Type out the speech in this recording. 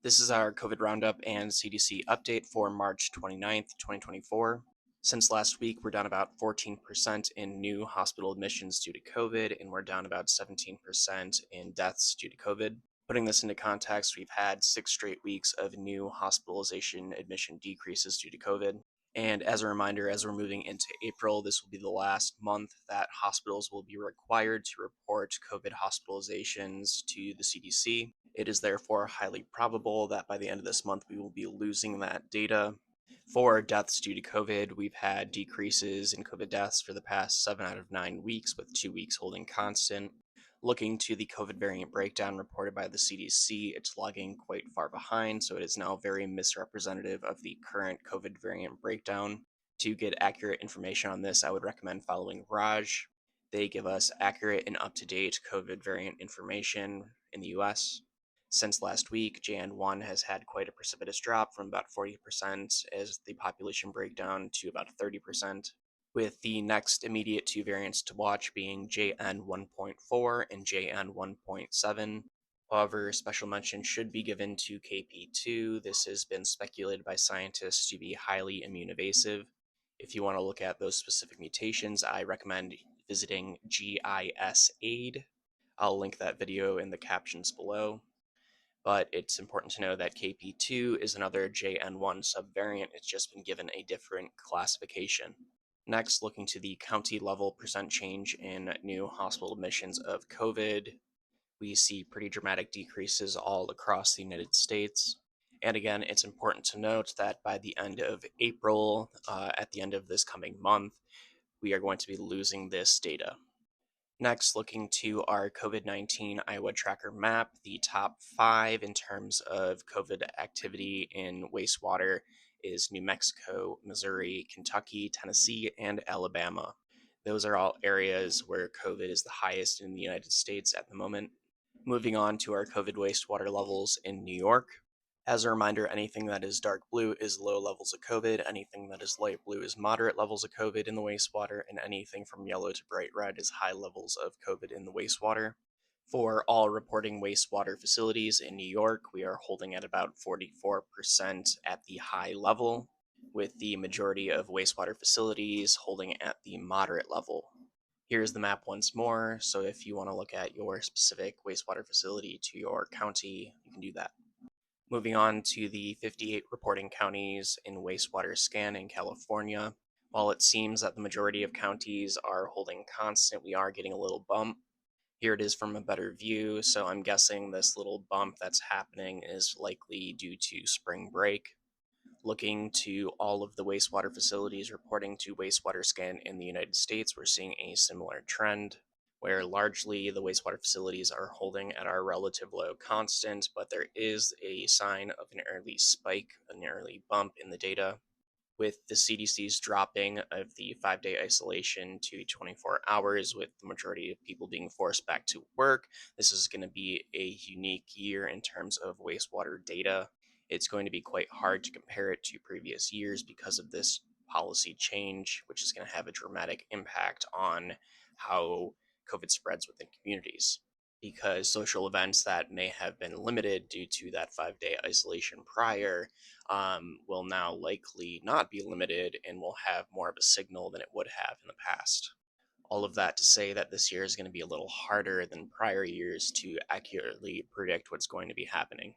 This is our COVID Roundup and CDC update for March 29th, 2024. Since last week, we're down about 14% in new hospital admissions due to COVID, and we're down about 17% in deaths due to COVID. Putting this into context, we've had 6 straight weeks of new hospitalization admission decreases due to COVID. And as a reminder, as we're moving into April, this will be the last month that hospitals will be required to report COVID hospitalizations to the CDC. It is therefore highly probable that by the end of this month, we will be losing that data. For deaths due to COVID, we've had decreases in COVID deaths for the past 7 out of 9 weeks, with 2 weeks holding constant. Looking to the COVID variant breakdown reported by the CDC, it's lagging quite far behind, so it is now very misrepresentative of the current COVID variant breakdown. To get accurate information on this, I would recommend following Raj. They give us accurate and up-to-date COVID variant information in the US. Since last week, JN1 has had quite a precipitous drop from about 40% as the population breakdown to about 30%, with the next immediate 2 variants to watch being JN1.4 and JN1.7. However, special mention should be given to KP2. This has been speculated by scientists to be highly immune evasive. If you want to look at those specific mutations, I recommend visiting GIS Aid. I'll link that video in the captions below. But it's important to know that KP2 is another JN1 subvariant. It's just been given a different classification. Next, looking to the county level percent change in new hospital admissions of COVID, we see pretty dramatic decreases all across the United States. And again, it's important to note that by the end of April, at the end of this coming month, we are going to be losing this data. Next, looking to our COVID-19 Iowa Tracker map, the top 5 in terms of COVID activity in wastewater is New Mexico, Missouri, Kentucky, Tennessee, and Alabama. Those are all areas where COVID is the highest in the United States at the moment. Moving on to our COVID wastewater levels in New York. As a reminder, anything that is dark blue is low levels of COVID, anything that is light blue is moderate levels of COVID in the wastewater, and anything from yellow to bright red is high levels of COVID in the wastewater. For all reporting wastewater facilities in New York, we are holding at about 44% at the high level, with the majority of wastewater facilities holding at the moderate level. Here's the map once more, so if you want to look at your specific wastewater facility to your county, you can do that. Moving on to the 58 reporting counties in wastewater scan in California. While it seems that the majority of counties are holding constant, we are getting a little bump. Here it is from a better view, so I'm guessing this little bump that's happening is likely due to spring break. Looking to all of the wastewater facilities reporting to wastewater scan in the United States, we're seeing a similar trend, where largely the wastewater facilities are holding at our relative low constant, but there is a sign of an early spike, an early bump in the data. With the CDC's dropping of the 5-day isolation to 24 hours, with the majority of people being forced back to work, this is going to be a unique year in terms of wastewater data. It's going to be quite hard to compare it to previous years because of this policy change, which is going to have a dramatic impact on how COVID spreads within communities, because social events that may have been limited due to that 5-day isolation prior will now likely not be limited and will have more of a signal than it would have in the past. All of that to say that this year is going to be a little harder than prior years to accurately predict what's going to be happening.